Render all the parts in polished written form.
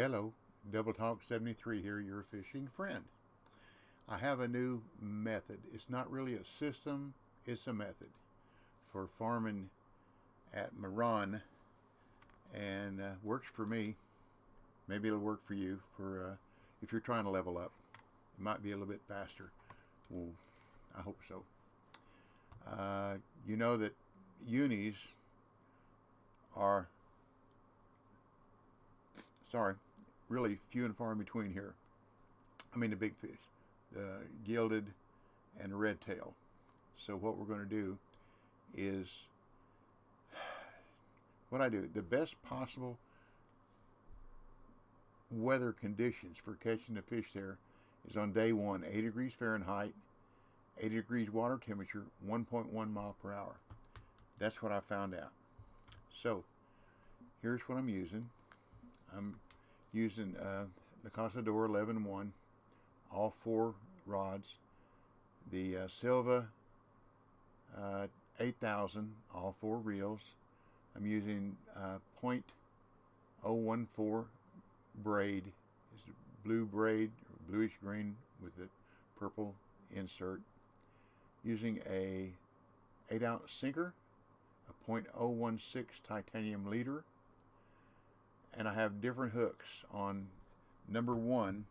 Hello, Double Talk 73 here, your fishing friend. I have a new method. It's not really a system, it's a method for farming at Marron, and works for me. Maybe it'll work for you for if you're trying to level up. It might be a little bit faster. Well, I hope so. You know that unis are really few and far in between here. I mean the big fish, the gilded and red tail. So what we're going to do is what I do, the best possible weather conditions for catching the fish there is on day one, 80 degrees Fahrenheit, 80 degrees water temperature, 1.1 mile per hour. That's what I found out. So here's what I'm using. I'm using the Casador 11-1, all 4 rods. The Silva 8000, all 4 reels. I'm using .014 braid. It's a blue braid, or bluish green with a purple insert. Using a 8-ounce sinker, a .016 titanium leader, and I have different hooks. On number 1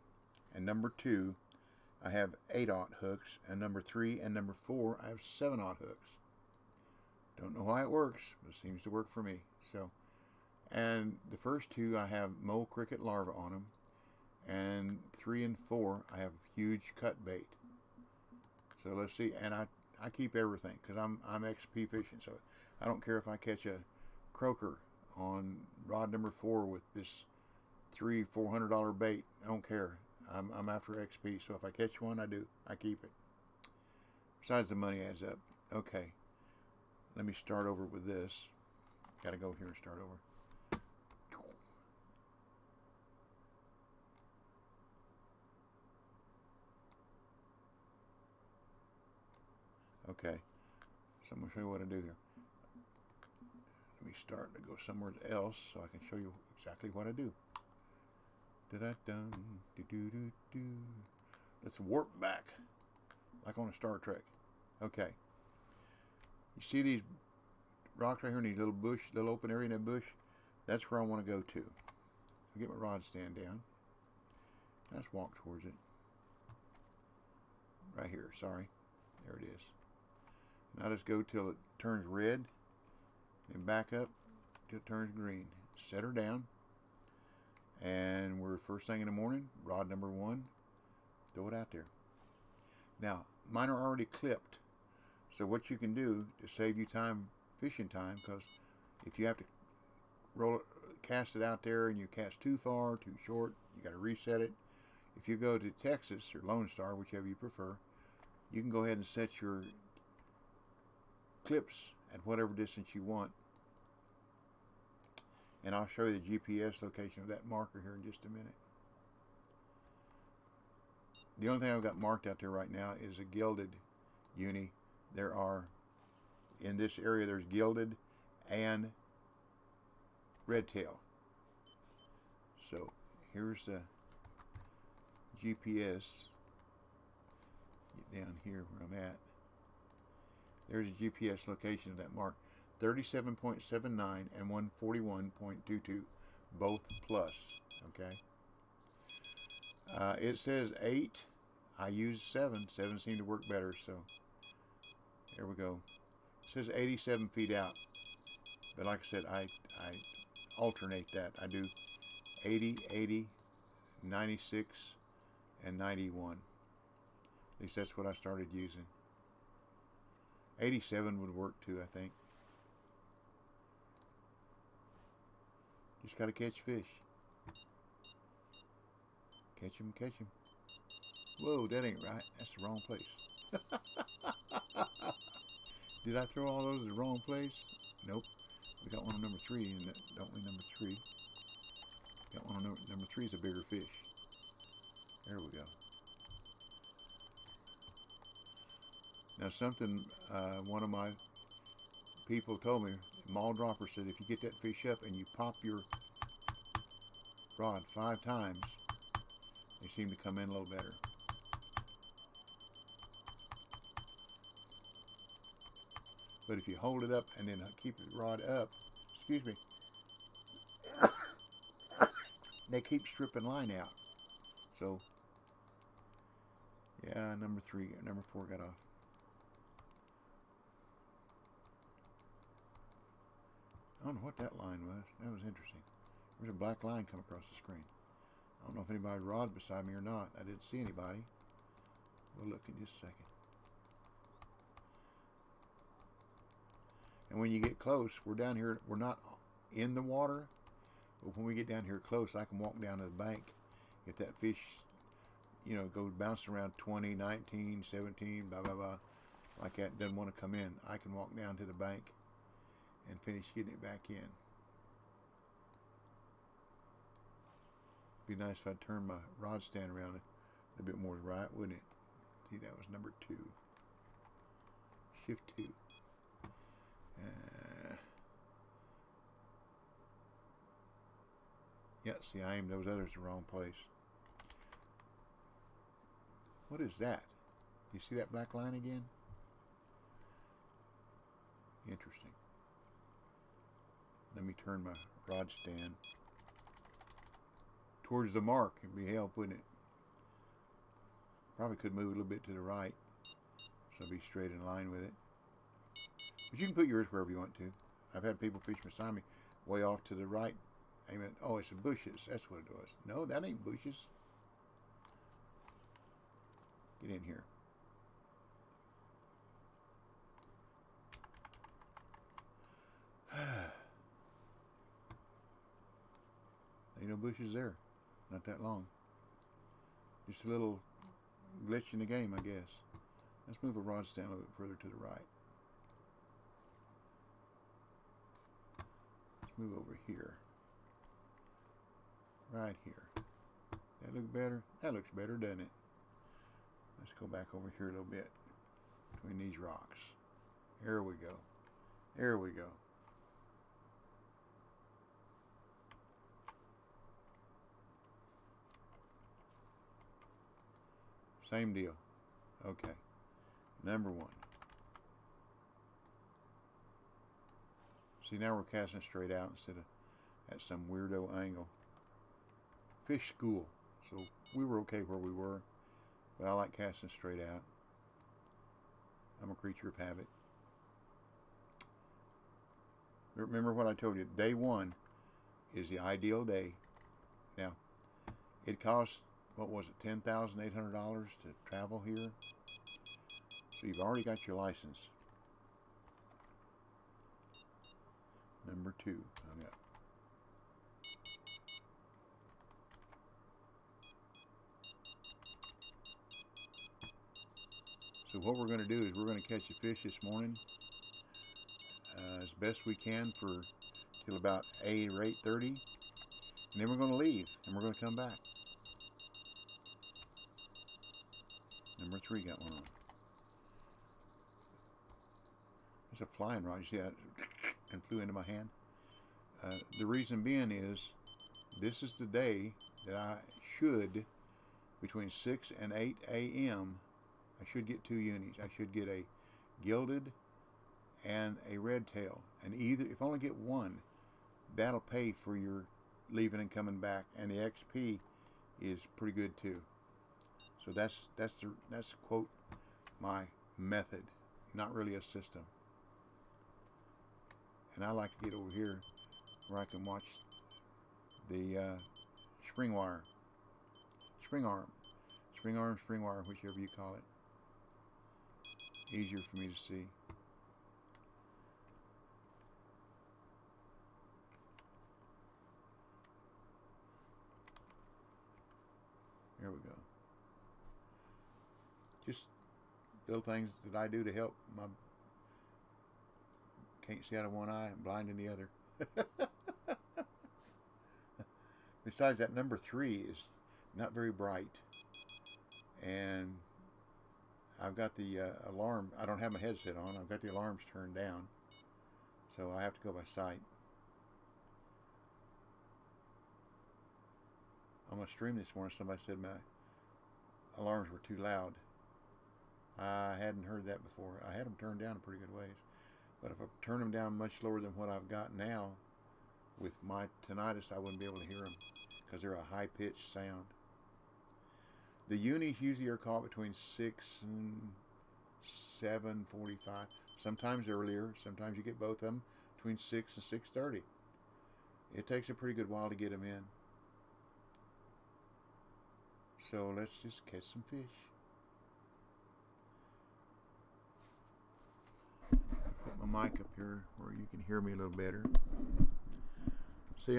and number 2 I have 8-aught hooks, and number 3 and number 4 I have 7-aught hooks. Don't know why it works, but it seems to work for me. So, and the first 2 I have mole cricket larvae on them, and 3 and 4 I have huge cut bait. So let's see, and I keep everything because I'm XP fishing, so I don't care if I catch a croaker on rod number 4 with this $300-400 bait. I don't care. I'm after XP, so if I catch one, I keep it. Besides, the money adds up. Okay, let me start over with this. Gotta go here and start over. Okay, so I'm going to show you what I do here. Let me start to go somewhere else so I can show you exactly what I do. Da-da-dum, do-do-do-do. Let's warp back, like on a Star Trek. Okay. You see these rocks right here in these little bush, little open area in that bush? That's where I want to go to. So get my rod stand down. Let's walk towards it. Right here, sorry. There it is. Now let's go till it turns red, and back up till it turns green. Set her down, and we're first thing in the morning, rod number 1, throw it out there. Now, mine are already clipped, so what you can do to save you time, fishing time, because if you have to cast it out there and you cast too far, too short, you got to reset it. If you go to Texas or Lone Star, whichever you prefer, you can go ahead and set your clips at whatever distance you want, and I'll show you the GPS location of that marker here in just a minute. The only thing I've got marked out there right now is a gilded uni. There are, in this area, there's gilded and red tail. So here's the GPS. Get down here where I'm at. There's a GPS location of that mark. 37.79 and 141.22, both plus. Okay. It says 8. I use 7. 7 seemed to work better, so there we go. It says 87 feet out, but like I said, I alternate that. I do 80, 80, 96, and 91. At least that's what I started using. 87 would work too, I think. Just gotta catch fish. Catch him, catch him. Whoa, that ain't right. That's the wrong place. Did I throw all those in the wrong place? Nope. We got one on number 3, and don't we, number 3? Got one on number 3 is a bigger fish. There we go. Now something, one of my people told me, Mall Dropper said, if you get that fish up and you pop your rod 5 times, they seem to come in a little better. But if you hold it up and then keep the rod up, excuse me, they keep stripping line out. So, yeah, number 4 got off. I don't know what that line was. That was interesting. There's a black line come across the screen. I don't know if anybody rod beside me or not. I didn't see anybody. We'll look in just a second. And when you get close, we're down here, we're not in the water, but when we get down here close, I can walk down to the bank. If that fish, you know, goes bouncing around 20, 19, 17, blah, blah, blah, like that, doesn't want to come in, I can walk down to the bank and finish getting it back in. Be nice if I turned my rod stand around a bit more right, wouldn't it? See, that was number 2. Shift 2. Yeah, see, I aimed those others the wrong place. What is that? You see that black line again? Interesting. Let me turn my rod stand towards the mark. It'd be help, wouldn't it? Probably could move a little bit to the right, so I'll be straight in line with it. But you can put yours wherever you want to. I've had people fish beside me way off to the right. Aiming, oh, it's the bushes. That's what it was. No, that ain't bushes. Get in here. Ain't no bushes there. Not that long. Just a little glitch in the game, I guess. Let's move a rod stand a little bit further to the right. Let's move over here. Right here. That look better? That looks better, doesn't it? Let's go back over here a little bit between these rocks. There we go. There we go. Same deal. Okay. Number 1. See, now we're casting straight out instead of at some weirdo angle. Fish school. So we were okay where we were, but I like casting straight out. I'm a creature of habit. Remember what I told you. Day 1 is the ideal day. Now, it costs, what was it, $10,800 to travel here? So you've already got your license. Number 2, hung up. So what we're going to do is we're going to catch a fish this morning as best we can for till about 8 or 8:30, and then we're going to leave and we're going to come back. Number 3 got one on. It's a flying rod. You see that? And flew into my hand. The reason being is this is the day that I should, between 6 and 8 a.m., I should get 2 unis. I should get a gilded and a red tail. And either, if I only get one, that'll pay for your leaving and coming back. And the XP is pretty good too. So that's quote my method, not really a system. And I like to get over here where I can watch the spring arm, spring wire, whichever you call it. Easier for me to see. There we go. Just little things that I do to help my, can't see out of one eye, I'm blind in the other. Besides, that number 3 is not very bright. And I've got the alarm, I don't have my headset on, I've got the alarms turned down. So I have to go by sight. on my stream this morning, somebody said my alarms were too loud. I hadn't heard that before. I had them turned down a pretty good ways. But if I turn them down much lower than what I've got now, with my tinnitus, I wouldn't be able to hear them because they're a high-pitched sound. The unis usually are caught between 6 and 7:45. Sometimes earlier. Sometimes you get both of them between 6 and 6:30. It takes a pretty good while to get them in. So let's just catch some fish. Put my mic up here where you can hear me a little better. See,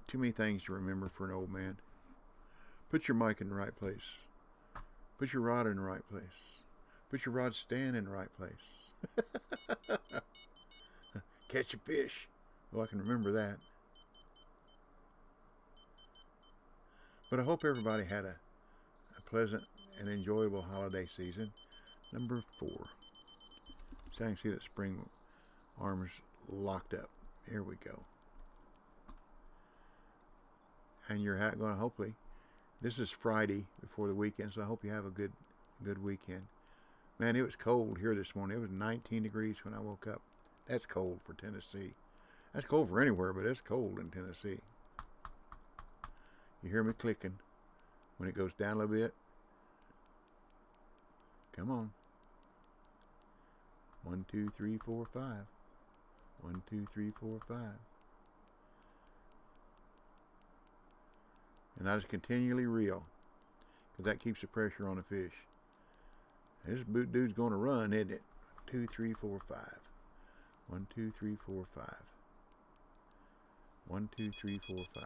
too many things to remember for an old man. Put your mic in the right place. Put your rod in the right place. Put your rod stand in the right place. Catch a fish. Well, I can remember that. But I hope everybody had a pleasant and enjoyable holiday season. Number 4. So I can see that spring arm is locked up. Here we go. And you're going to hopefully, this is Friday before the weekend, so I hope you have a good weekend. Man, it was cold here this morning. It was 19 degrees when I woke up. That's cold for Tennessee. That's cold for anywhere, but it's cold in Tennessee. You hear me clicking when it goes down a little bit. Come on. 1, 2, 3, 4, 5. 1, 2, 3, 4, 5. And I just continually reel, because that keeps the pressure on the fish. This dude's going to run, isn't it? 2, 3, 4, 5. 1, 2, 3, 4, 5. 1, 2, 3, 4, 5.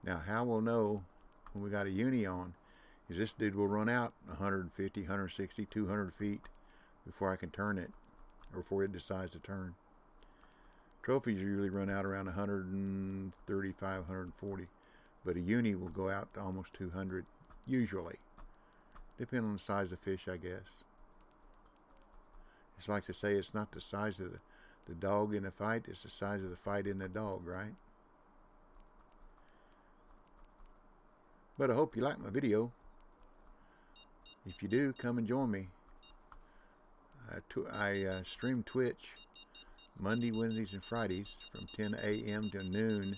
Now, how we'll know when we got a uni on is this dude will run out 150, 160, 200 feet before I can turn it, or before it decides to turn. Trophies usually run out around 135, 140, but a uni will go out to almost 200, usually. Depending on the size of the fish, I guess. It's like to say it's not the size of the dog in the fight, it's the size of the fight in the dog, right? But I hope you like my video. If you do, come and join me. I stream Twitch Monday, Wednesdays, and Fridays from 10 a.m. to noon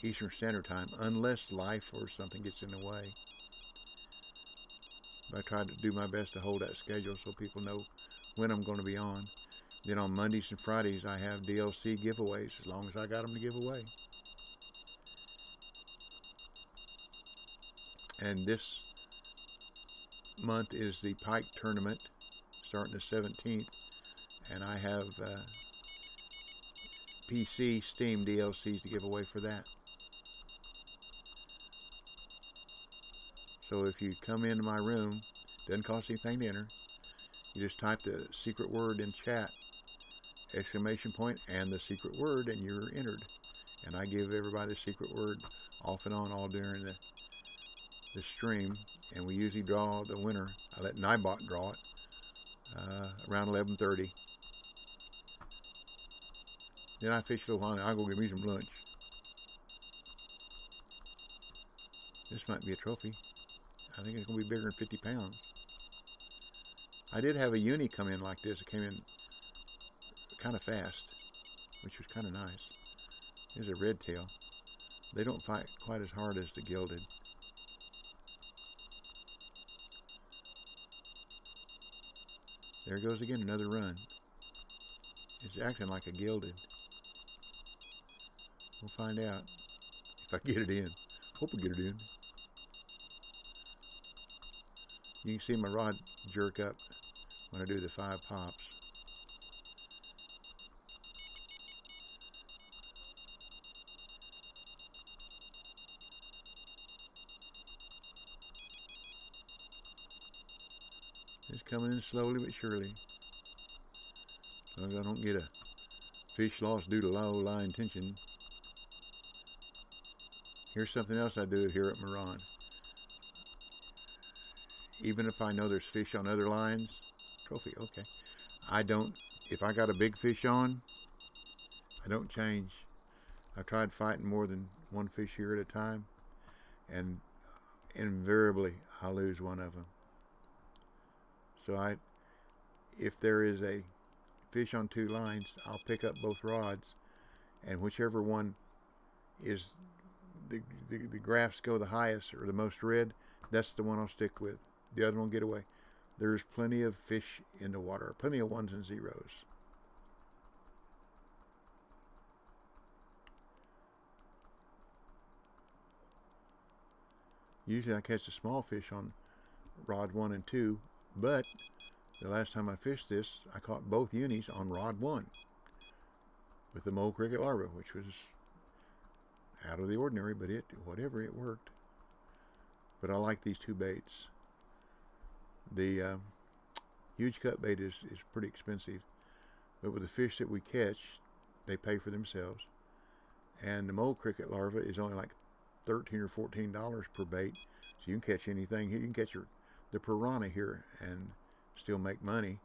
Eastern Standard Time, unless life or something gets in the way. But I try to do my best to hold that schedule so people know when I'm going to be on. Then on Mondays and Fridays, I have DLC giveaways, as long as I got them to give away. And this month is the Pike Tournament, starting the 17th. And I have PC Steam DLCs to give away for that. So if you come into my room, doesn't cost anything to enter. You just type the secret word in chat, exclamation point, and the secret word, and you're entered. And I give everybody the secret word off and on all during the stream. And we usually draw the winner. I let Nibot draw it around 11:30. Then I fish a little while and I'll go get me some lunch. This might be a trophy. I think it's going to be bigger than 50 pounds. I did have a uni come in like this. It came in kind of fast, which was kind of nice. There's a red tail. They don't fight quite as hard as the gilded. There goes again another run. It's acting like a gilded. We'll find out if I get it in. Hope I get it in. You can see my rod jerk up when I do the 5 pops. It's coming in slowly but surely. As long as I don't get a fish lost due to low line tension. Here's something else I do here at Marron. Even if I know there's fish on other lines, trophy, okay. I don't, if I got a big fish on, I don't change. I've tried fighting more than one fish here at a time, and invariably I lose one of them. So if there is a fish on two lines, I'll pick up both rods, and whichever one is the graphs go the highest or the most red, that's the one I'll stick with. The other one will get away. There's plenty of fish in the water, plenty of ones and zeros. Usually I catch a small fish on rod 1 and 2, but the last time I fished this, I caught both unis on rod 1 with the mole cricket larva, which was out of the ordinary, but it worked. But I like these two baits. The huge cut bait is pretty expensive, but with the fish that we catch, they pay for themselves. And the mole cricket larva is only like $13 or $14 per bait, so you can catch anything. You can catch the piranha here and still make money.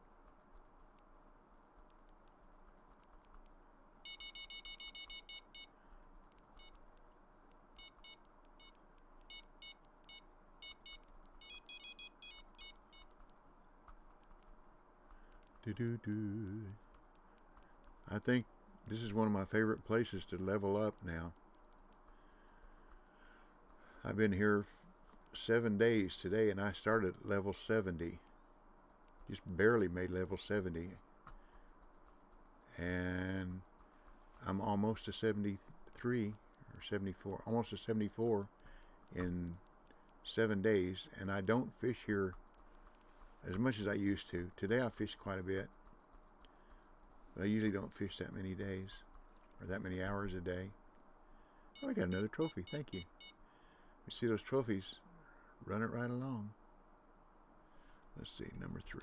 I think this is one of my favorite places to level up now. I've been here 7 days today, and I started at level 70. Just barely made level 70. And I'm almost to 73 or 74, almost to 74 in 7 days, and I don't fish here as much as I used to. Today I fished quite a bit, but I usually don't fish that many days or that many hours a day. Oh, we got another trophy. Thank you. We see those trophies, run it right along. Let's see, number 3.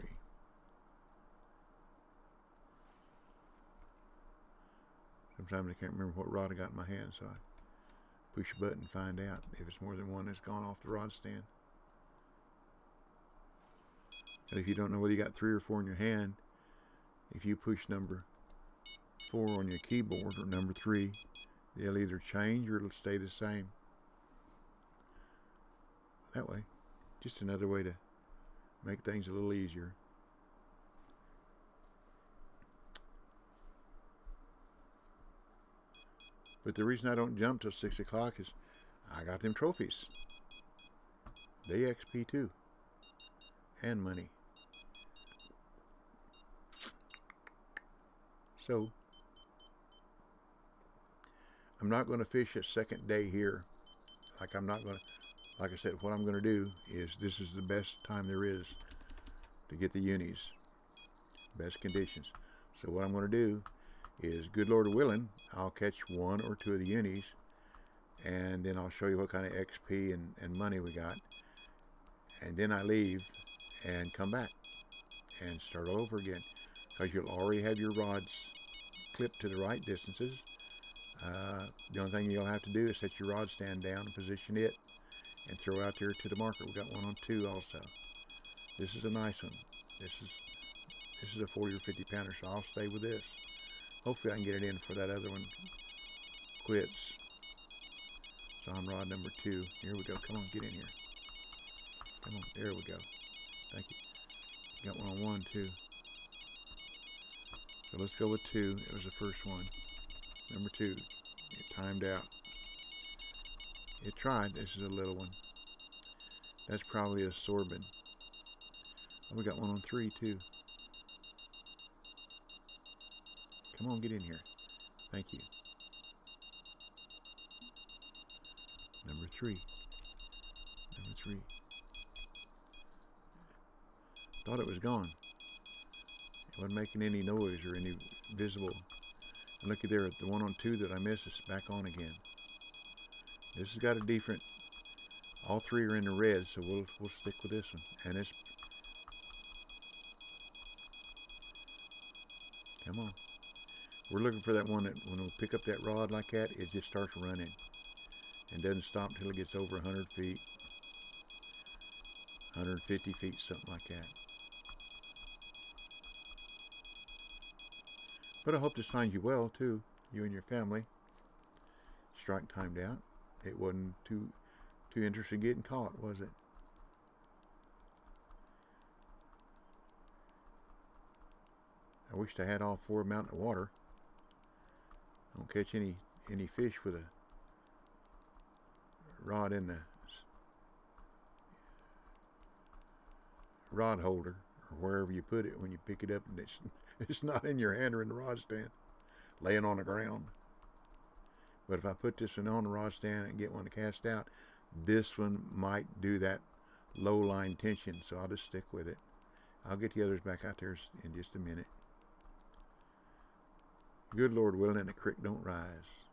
Sometimes I can't remember what rod I got in my hand, so I push a button and find out if it's more than one that's gone off the rod stand. And if you don't know whether you got 3 or 4 in your hand, if you push number 4 on your keyboard or number 3, they'll either change or it'll stay the same. That way, just another way to make things a little easier. But the reason I don't jump till 6 o'clock is I got them trophies. They XP too. And money. So, I'm not going to fish a second day here. Like I said, what I'm going to do is, this is the best time there is to get the unis. Best conditions. So what I'm going to do is, good Lord willing, I'll catch 1 or 2 of the unis, and then I'll show you what kind of XP and money we got. And then I leave and come back and start all over again, because you'll already have your rods clipped to the right distances. The only thing you'll have to do is set your rod stand down and position it and throw out there to the marker. We got one on 2 also. This is a nice one. This is a 40 or 50 pounder, so I'll stay with this. Hopefully I can get it in for that other one quits. So I'm rod number 2. Here we go. Come on, get in here. Come on, there we go. Thank you. Got one on 1 too. So let's go with 2. It was the first one. Number 2. It timed out. It tried. This is a little one. That's probably a sorbin. Oh, we got one on 3 too. Come on, get in here. Thank you. Number 3. Number 3. Thought it was gone. It wasn't making any noise or any visible. And looky there, the one on 2 that I missed is back on again. This has got a different. All 3 are in the red, so we'll stick with this one. And it's. Come on. We're looking for that one that when we pick up that rod like that, it just starts running and doesn't stop until it gets over 100 feet, 150 feet, something like that. But I hope this finds you well too. you and your family. Strike timed out. It wasn't too interested in getting caught, was it? I wished I had all four of them out in the water. Don't catch any fish with a rod in the rod holder or wherever you put it when you pick it up, and it's not in your hand or in the rod stand, laying on the ground. But if I put this one on the rod stand and get one to cast out, this one might do that low line tension, so I'll just stick with it. I'll get the others back out there in just a minute. Good Lord willing, and the creek don't rise.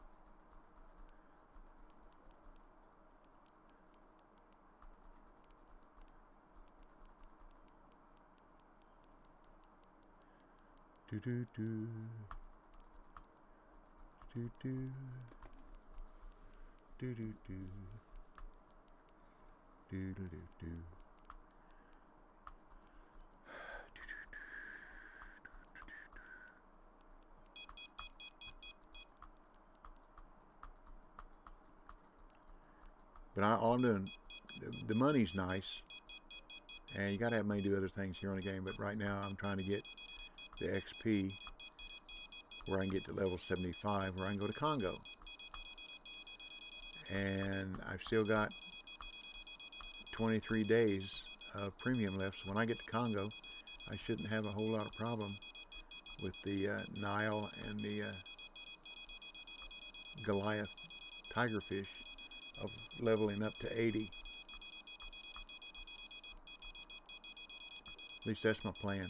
Do do do do do do do do do do do. But all I'm doing, the money's nice, and you gotta have money to do other things here on the game. But right now, I'm trying to get the XP where I can get to level 75, where I can go to Congo. And I've still got 23 days of premium left. So when I get to Congo, I shouldn't have a whole lot of problem with the Nile and the Goliath tigerfish of leveling up to 80. At least that's my plan,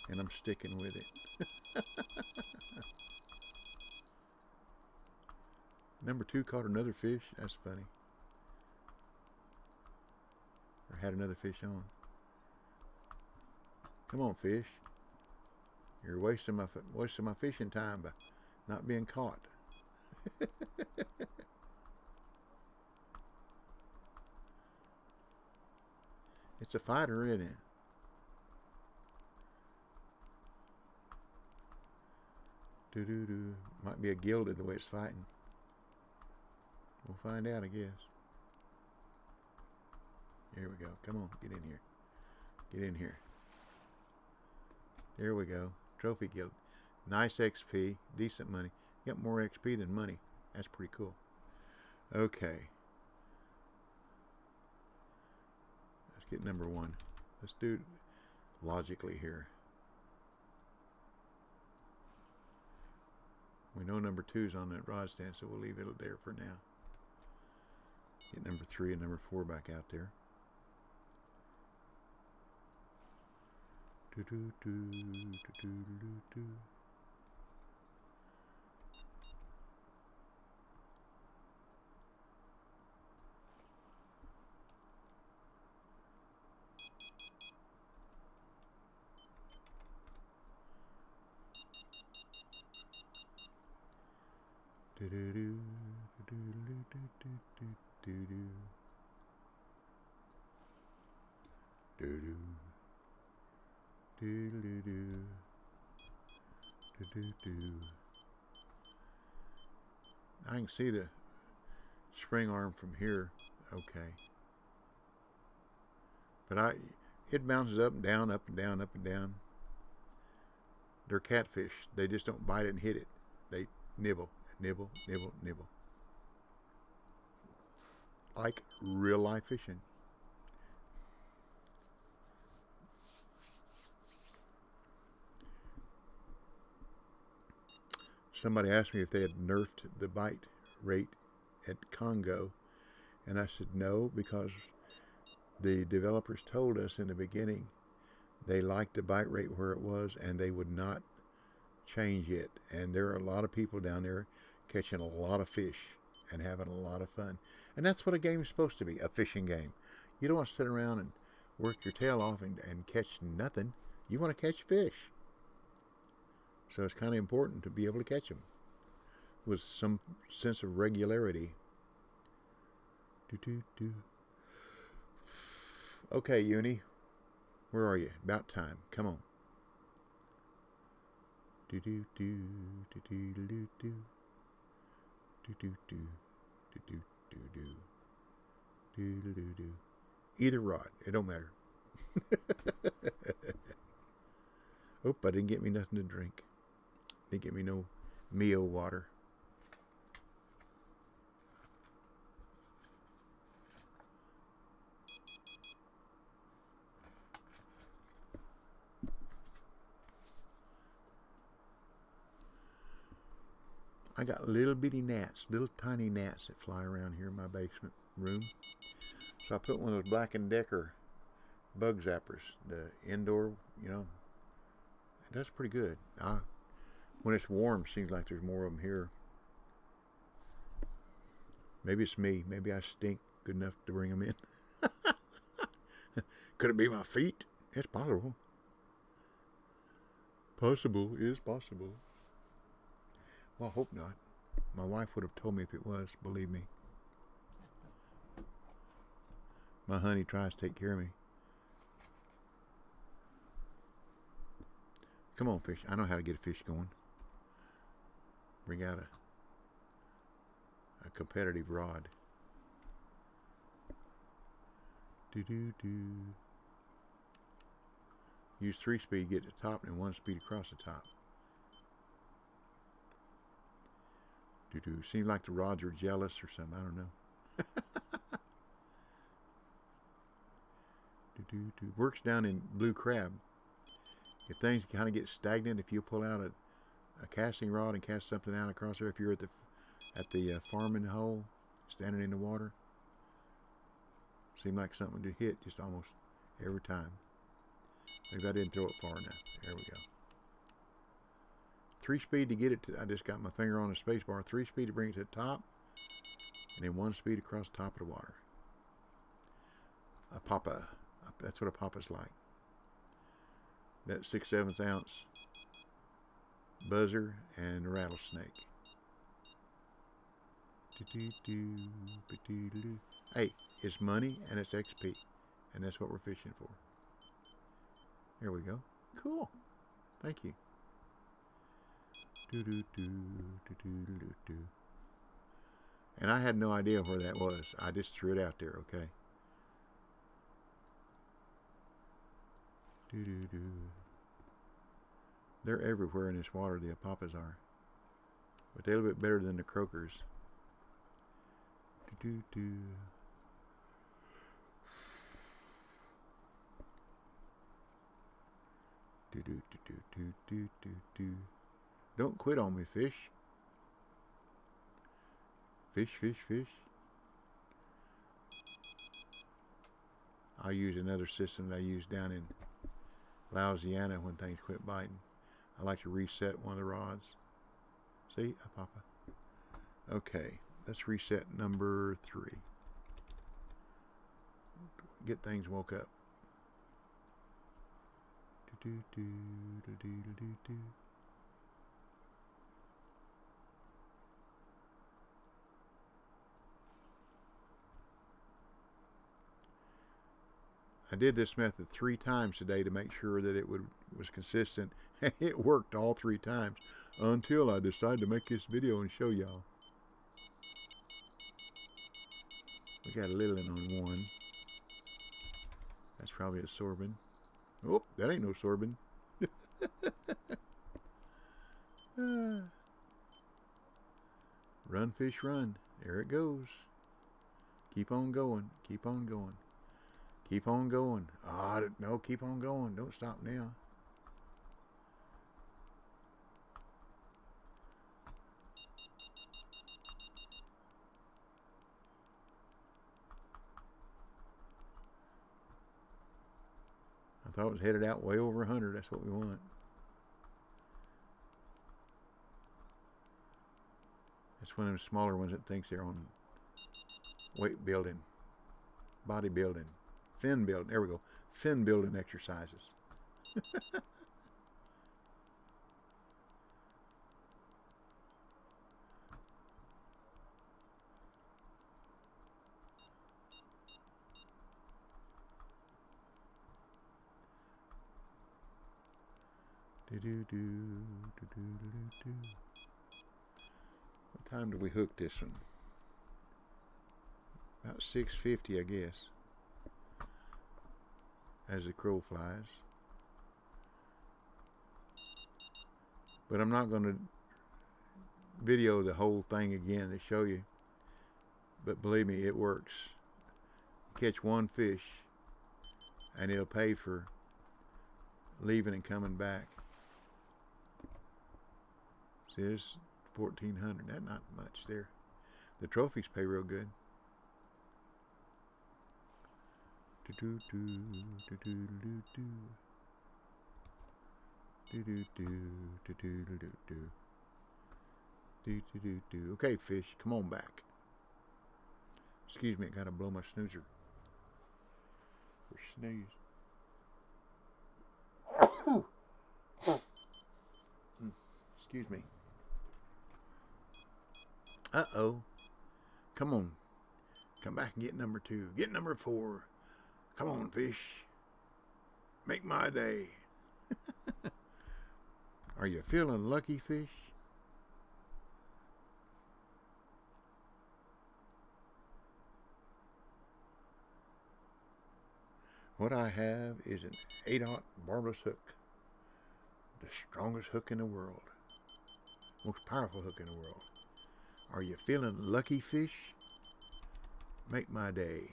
and I'm sticking with it. Number 2 caught another fish. That's funny. Or had another fish on. Come on, fish. You're wasting my fishing time by not being caught. It's a fighter, isn't it? Doo-doo-doo. Might be a gilded the way it's fighting. We'll find out, I guess. Here we go. Come on, get in here. Get in here. There we go. Trophy guild. Nice XP. Decent money. Got more XP than money. That's pretty cool. Okay. Let's get number 1. Let's do it logically here. We know number 2's on that rod stand, so we'll leave it there for now. Get number 3 and number 4 back out there. Do do do do do do do. Do do do do do do do do do do do do do do do. I can see the spring arm from here. Okay, but it bounces up and down, up and down, up and down. They're catfish. They just don't bite it and hit it. They nibble, nibble, nibble, nibble. Like real life fishing. Somebody asked me if they had nerfed the bite rate at Congo, and I said no, because the developers told us in the beginning they liked the bite rate where it was, and they would not change it. And there are a lot of people down there catching a lot of fish and having a lot of fun. And that's what a game is supposed to be, a fishing game. You don't want to sit around and work your tail off and catch nothing. You want to catch fish. So it's kind of important to be able to catch them with some sense of regularity. Okay, Uni, where are you? About time. Come on. Do do do do do do do do do do do do do do do do do do. Either rod, it don't matter. Oh, I didn't get me nothing to drink. Didn't get me no Mio water. I got little bitty gnats, little tiny gnats that fly around here in my basement room. So I put one of those Black & Decker bug zappers, the indoor, you know. It does pretty good. When it's warm, seems like there's more of them here. Maybe it's me. Maybe I stink good enough to bring them in. Could it be my feet? It's possible. Possible is possible. Well, I hope not. My wife would have told me if it was, believe me. My honey tries to take care of me. Come on, fish. I know how to get a fish going. Bring out a competitive rod. Do-do-do. Use 3-speed to get to the top and 1-speed across the top. Do-do. Seems like the rods are jealous or something. I don't know. Do-do-do. Works down in blue crab. If things kind of get stagnant, if you pull out a casting rod and cast something out across there, if you're at the farming hole, standing in the water, seemed like something to hit just almost every time. Maybe I didn't throw it far enough. There we go. 3-speed to get it to, I just got my finger on the space bar. 3-speed to bring it to the top, and then 1-speed across the top of the water. A papa, that's what a papa's like. That 6/7 ounce buzzer and rattlesnake. Hey, it's money and it's XP, and that's what we're fishing for. There we go. Cool. Thank you. And I had no idea where that was. I just threw it out there, okay? They're everywhere in this water, the apapas are. But they're a little bit better than the croakers. Don't quit on me, fish. Fish, fish, fish. I'll use another system that I use down in Louisiana when things quit biting. I like to reset one of the rods. See, a papa. Okay, let's reset number 3. Get things woke up. I did this method 3 times today to make sure that it was consistent, and it worked all 3 times until I decided to make this video and show y'all. We got a little on one. That's probably a sorbin. Oh, that ain't no sorbin. Run, fish, run. There it goes. Keep on going. Keep on going. Keep on going. No, keep on going. Don't stop now. I thought it was headed out way over 100. That's what we want. It's one of them smaller ones that thinks they're on weight building, body building, fin building. There we go. Fin building exercises. What time did we hook this one? About 6:50, I guess. As the crow flies. But I'm not going to video the whole thing again to show you. But believe me, it works. You catch one fish and it'll pay for leaving and coming back. See, there's 1,400. That's not much there. The trophies pay real good. Okay, fish, come on back. Excuse me, I gotta blow my snoozer. Or sneeze. Excuse me. Uh-oh. Come on. Come back and get number 2. Get number 4. Come on, fish. Make my day. Are you feeling lucky, fish? What I have is an 8/0 barbless hook. The strongest hook in the world. Most powerful hook in the world. Are you feeling lucky, fish? Make my day.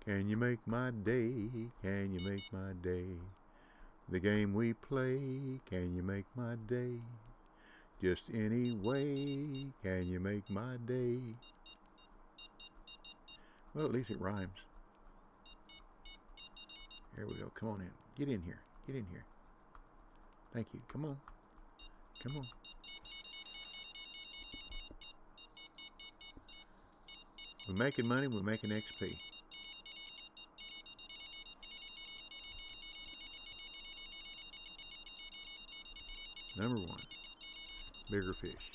Can you make my day? Can you make my day? The game we play, can you make my day? Just any way, can you make my day? Well, at least it rhymes. Here we go. Come on in. Get in here. Get in here. Thank you. Come on. Come on. We're making money. We're making XP. Number 1. Bigger fish.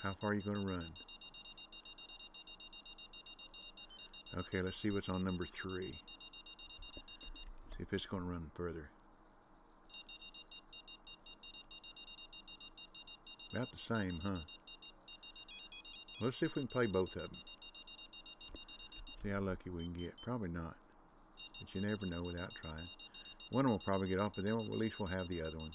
How far are you going to run? Okay, let's see what's on number 3. See if it's going to run further. About the same, huh? Let's see if we can play both of them. See how lucky we can get. Probably not. But you never know without trying. One of them will probably get off, but then at least we'll have the other one.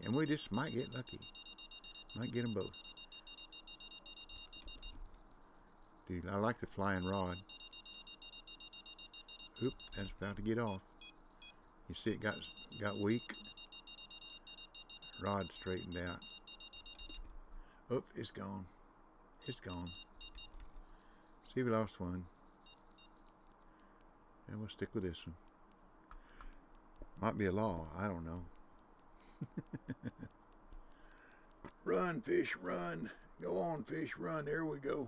And we just might get lucky. Might get them both. Dude, I like the flying rod. Oop, that's about to get off. You see it got weak. Rod straightened out. Oop, it's gone. It's gone. See, we lost one. And we'll stick with this one. Might be a law. I don't know. Run, fish, run. Go on, fish, run. There we go.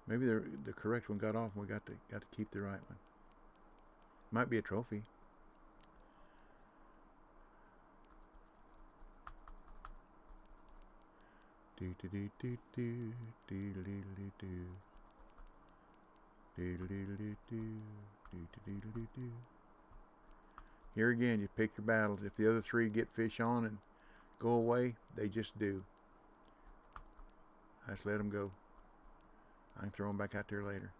Maybe the correct one got off and we got to keep the right one. Might be a trophy. Do do do do do do do do do. Here again, you pick your battles. If the other 3 get fish on and go away, they just do. I just let them go. I can throw them back out there later.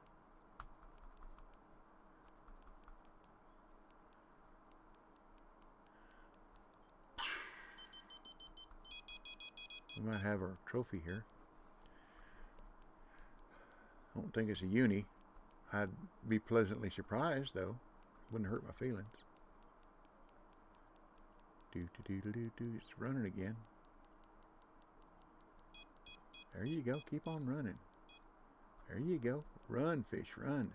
We might have our trophy here. I don't think it's a uni. I'd be pleasantly surprised, though. Wouldn't hurt my feelings. It's running again. There you go. Keep on running. There you go. Run, fish, run.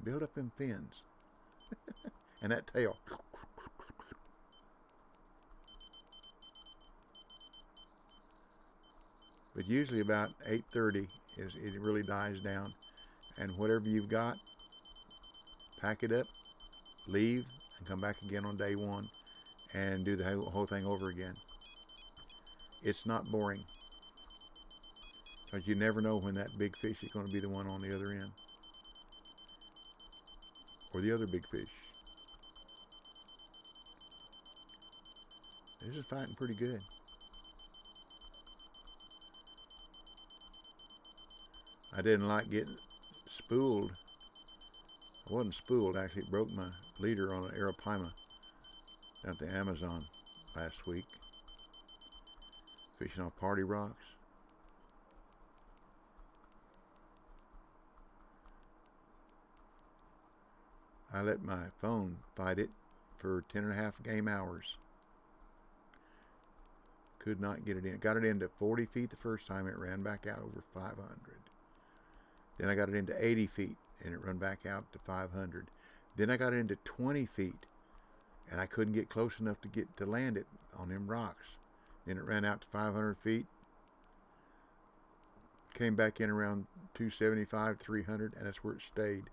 Build up them fins. And that tail. But usually about 8:30 it really dies down. And whatever you've got, pack it up leave and come back again on day one and do the whole thing over again. It's not boring because you never know when that big fish is going to be the one on the other end or the other big fish. This is fighting pretty good. I didn't like getting spooled. I wasn't spooled, actually. It broke my leader on an arapaima down at the Amazon last week. Fishing off party rocks. I let my phone fight it for 10.5 game hours. Could not get it in. Got it into 40 feet the first time. It ran back out over 500. Then I got it into 80 feet and it ran back out to 500. Then I got it into 20 feet and I couldn't get close enough to get to land it on them rocks. Then it ran out to 500 feet. Came back in around 275, 300, and that's where it stayed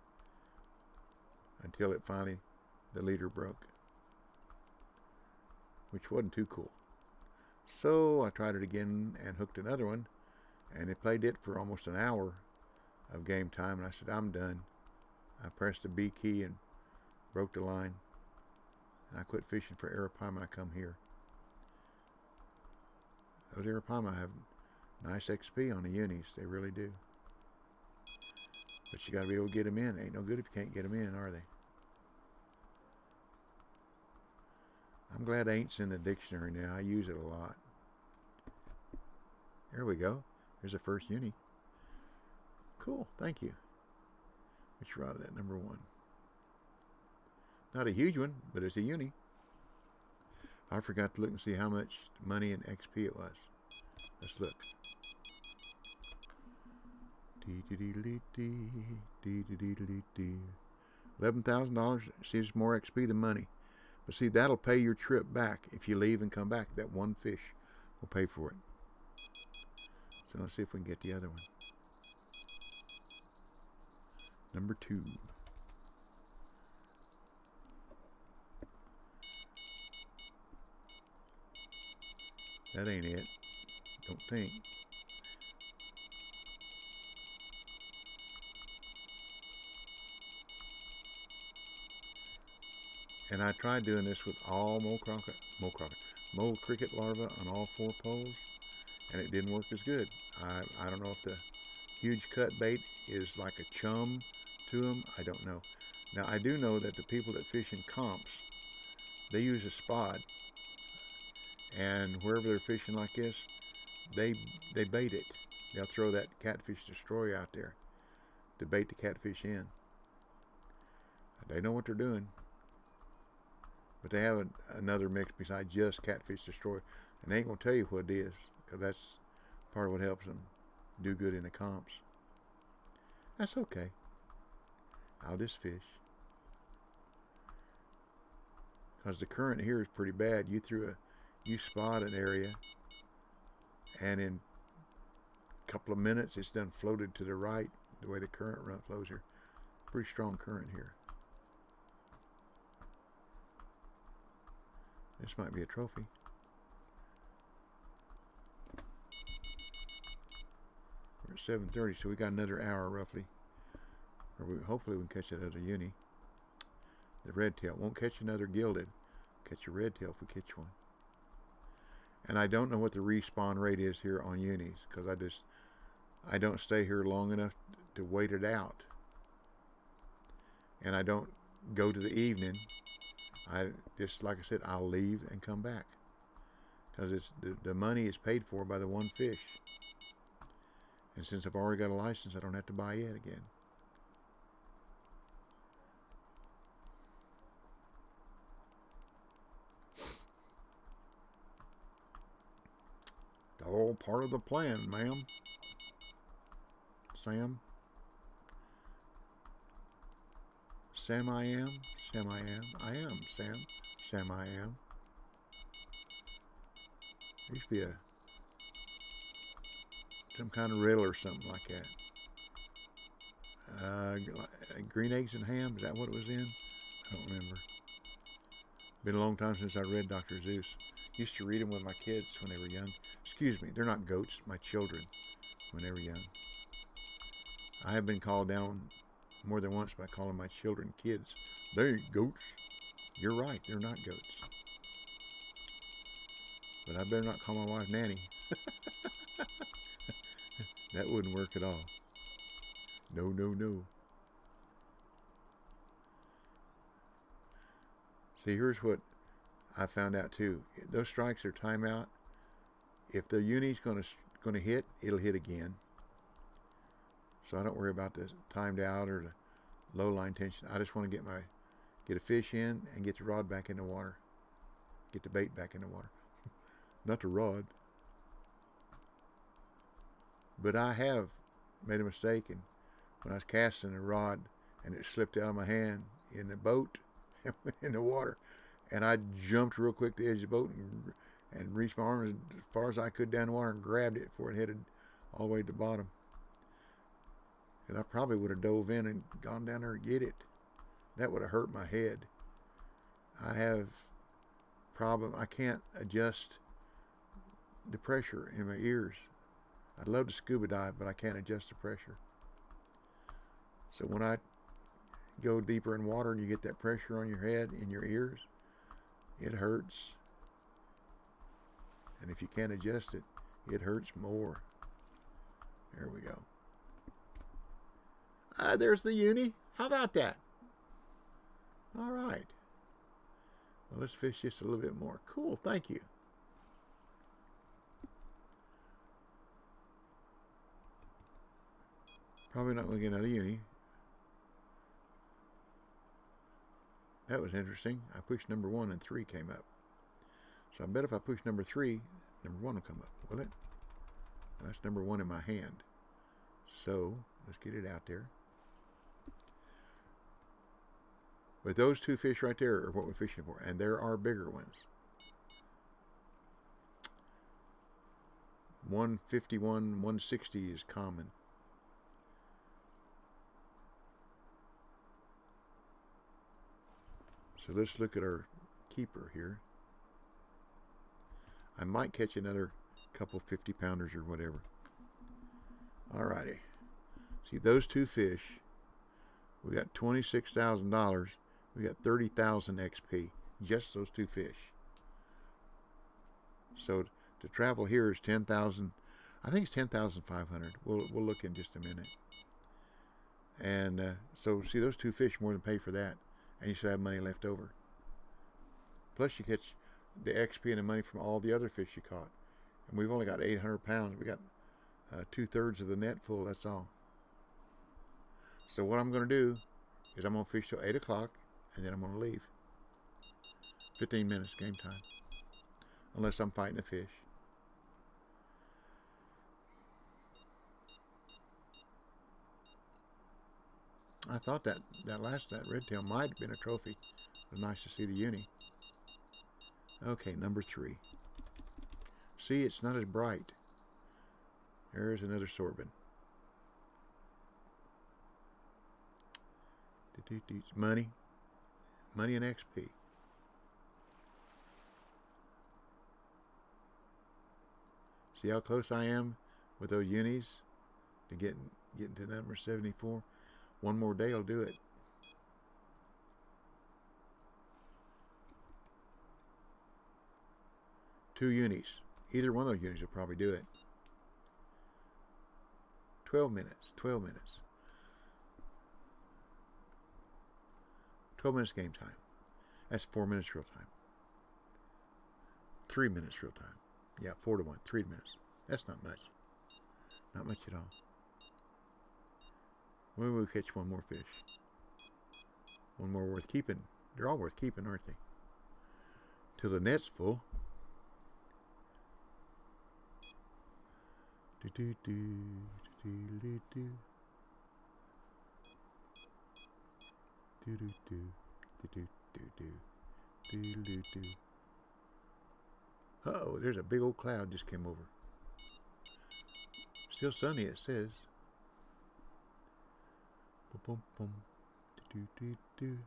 until it finally, the leader broke, which wasn't too cool. So I tried it again and hooked another one, and it played it for almost an hour of game time, and I said, I'm done. I pressed the B key and broke the line, and I quit fishing for arapaima. I come here. Those arapaima have nice XP on the unis. They really do. But you got to be able to get them in. Ain't no good if you can't get them in, are they? I'm glad ain't's in the dictionary now. I use it a lot. There we go. There's the first uni. Cool. Thank you. Which rod is that? Number 1. Not a huge one, but it's a uni. I forgot to look and see how much money and XP it was. Let's look. $11,000 seems more XP than money. But see, that'll pay your trip back. If you leave and come back, that one fish will pay for it. So let's see if we can get the other one. Number 2. That ain't it. Don't think. And I tried doing this with all mole cricket larvae on all 4 poles, and it didn't work as good. I don't know if the huge cut bait is like a chum to them. I don't know. Now I do know that the people that fish in comps, they use a spot, and wherever they're fishing like this, they bait it. They'll throw that catfish destroyer out there to bait the catfish in. They know what they're doing. But they have another mix besides just catfish destroyer. And they ain't going to tell you what it is, because that's part of what helps them do good in the comps. That's okay. I'll just fish. Because the current here is pretty bad. You spot an area, and in a couple of minutes it's done floated to the right, the way the current flows here. Pretty strong current here. This might be a trophy. We're at 7:30, so we got another hour roughly. Or hopefully we can catch that other uni. The red tail. Won't catch another gilded. Catch a red tail if we catch one. And I don't know what the respawn rate is here on unis, because I don't stay here long enough to wait it out. And I don't go to the evening. I just, like I said, I'll leave and come back, because it's the money is paid for by the one fish, and since I've already got a license, I don't have to buy it again. All part of the plan, ma'am. Sam. Sam I am. Sam I am. I am Sam. Sam I am. There used to be some kind of riddle or something like that. Green eggs and ham. Is that what it was in? I don't remember. Been a long time since I read Dr. Seuss. Used to read them with my kids when they were young. Excuse me, they're not goats, my children when they were young. I have been called down more than once by calling my children kids. They ain't goats. You're right, they're not goats. But I better not call my wife Nanny. That wouldn't work at all. No, no, no. See, here's what I found out too. Those strikes are timeout. If the uni's gonna hit, it'll hit again. So I don't worry about the timed out or the low line tension. I just want to get a fish in and get the rod back in the water. Get the bait back in the water. Not the rod. But I have made a mistake, and when I was casting the rod and it slipped out of my hand in the boat in the water, and I jumped real quick to the edge of the boat and reached my arm as far as I could down the water and grabbed it before it headed all the way to the bottom. And I probably would have dove in and gone down there to get it. That would have hurt my head. I have problem. I can't adjust the pressure in my ears. I'd love to scuba dive, but I can't adjust the pressure. So when I go deeper in water and you get that pressure on your head, in your ears, it hurts. And if you can't adjust it, it hurts more. There we go. There's the uni. How about that? All right. Well, let's fish just a little bit more. Cool, thank you. Probably not going to get another uni. That was interesting. I pushed number 1 and 3 came up. So I bet if I push number 3, number 1 will come up, will it? That's number 1 in my hand. So let's get it out there. But those two fish right there are what we're fishing for, and there are bigger ones. 151, 160 is common. So let's look at our keeper here. I might catch another couple 50-pounders or whatever. Alrighty. See those two fish. We got $26,000. We got 30,000 XP. Just those two fish. So to travel here is 10,000. I think it's 10,500. We'll look in just a minute. And so see those two fish more than pay for that. And you should have money left over. Plus you catch the XP and the money from all the other fish you caught. And we've only got 800 pounds. We got 2/3 of the net full, that's all. So what I'm going to do is I'm going to fish till 8 o'clock and then I'm going to leave. 15 minutes, game time. Unless I'm fighting a fish. I thought that red tail might have been a trophy. It was nice to see the uni. Okay, number 3. See, it's not as bright. There's another sorbent. Money and XP. See how close I am with those unis to getting to number 74. One more day will do it. Two unis. Either one of those unis will probably do it. 12 minutes. 12 minutes. 12 minutes game time. That's 4 minutes real time. 3 minutes real time. Yeah, 4 to 1. 3 minutes. That's not much. Not much at all. Maybe we'll catch one more fish. One more worth keeping. They're all worth keeping, aren't they? Till the net's full. Do do do do do do do do do do do do do do. Uh-oh, there's a big old cloud just came over. Still sunny, it says. Boom, boom, boom. Do, do, do.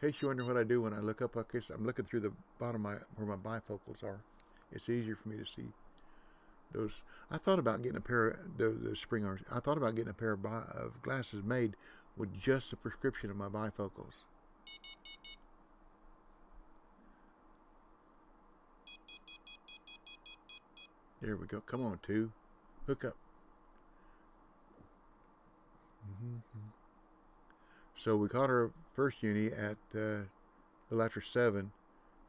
case you wonder what I do when I look up like this, I'm looking through the bottom of where my bifocals are. It's easier for me to see those. I thought about getting a pair of the spring arms. I thought about getting a pair of glasses made with just a prescription of my bifocals. There we go. Come on, 2. Hook up. So we caught our first uni at a little after 7,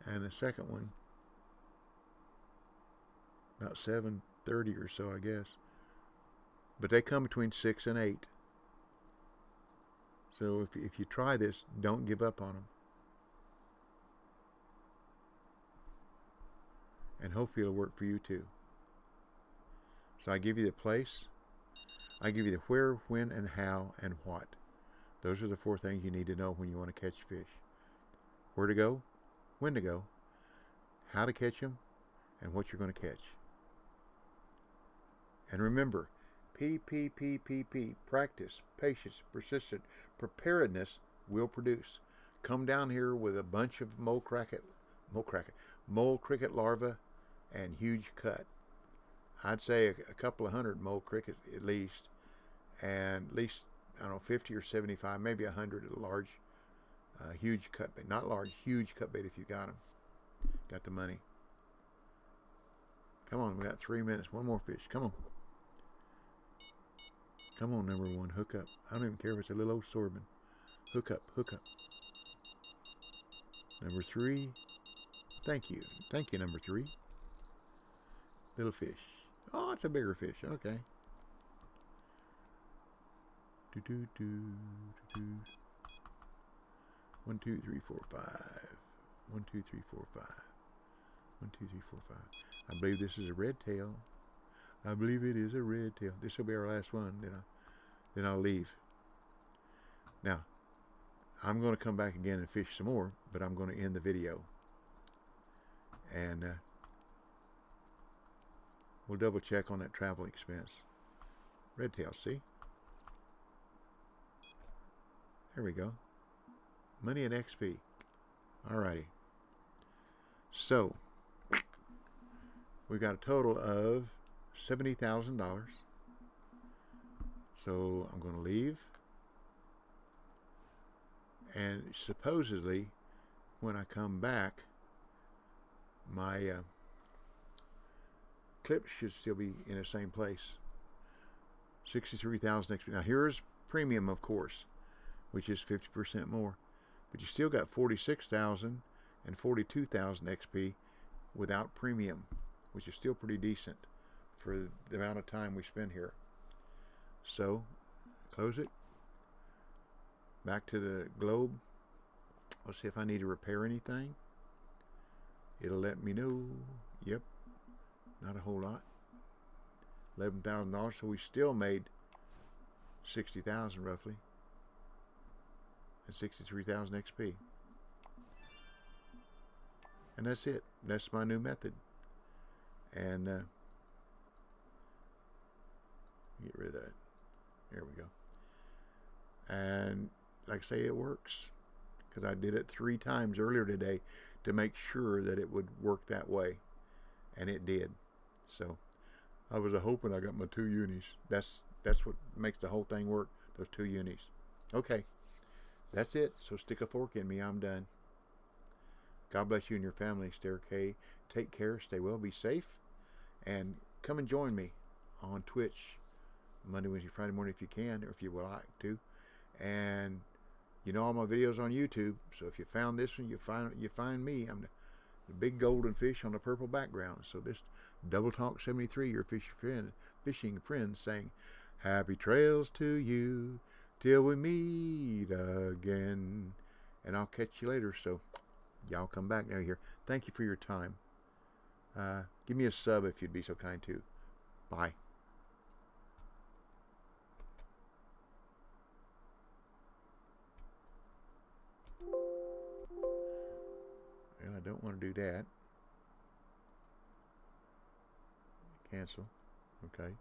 and the second one about 7:30 or so, I guess. But they come between 6 and 8. So if you try this, don't give up on them. And hopefully it'll work for you too. So I give you the place, I give you the where, when, and how, and what. Those are the 4 things you need to know when you want to catch fish. Where to go, when to go, how to catch them, and what you're going to catch. And remember, P. Practice, patience, persistent, preparedness will produce. Come down here with a bunch of mole cricket larvae and huge cut. I'd say a couple of hundred mole crickets at least, and at least, I don't know, 50 or 75, maybe 100 at a large, huge cut bait. Not large, huge cut bait if you got them. Got the money. Come on, we got 3 minutes. One more fish. Come on. Come on, number 1. Hook up. I don't even care if it's a little old sorbin. Hook up. Hook up. Number 3. Thank you. Thank you, number 3. Little fish. Oh, it's a bigger fish. Okay. Do do do do. 1, 2, 3, 4, 5. 1, 2, 3, 4, 5. 1, 2, 3, 4, 5. I believe this is a red tail. I believe it is a red tail. This will be our last one. Then I'll leave. Now, I'm going to come back again and fish some more, but I'm going to end the video. And we'll double check on that travel expense. Red tail, see? There we go. Money and XP. Alrighty. So, we got a total of $70,000. So I'm going to leave. And supposedly, when I come back, my clip should still be in the same place. 63,000 XP. Now here's premium, of course, which is 50% more. But you still got 46,000 and 42,000 XP without premium, which is still pretty decent for the amount of time we spend here. So, close it. Back to the globe. Let's see if I need to repair anything. It'll let me know. Yep, not a whole lot. $11,000, so we still made 60,000 roughly, and 63,000 XP. And that's it. That's my new method. And get rid of that. There we go. And like I say, it works, because I did it 3 times earlier today to make sure that it would work that way, and it did. So I was hoping I got my 2 unis. That's what makes the whole thing work, those 2 unis. Okay, that's it. So stick a fork in me. I'm done. God bless you and your family. Stay okay. Take care. Stay well. Be safe. And come and join me on Twitch Monday, Wednesday, Friday morning if you can, or if you would like to. And you know all my videos on YouTube. So if you found this one, you find me. I'm the big golden fish on the purple background. So this Double Talk 73, your fishing friend, saying, happy trails to you till we meet again. And I'll catch you later. So y'all come back now here. Thank you for your time. Give me a sub if you'd be so kind to. Bye. Well, I don't want to do that. Cancel. Okay.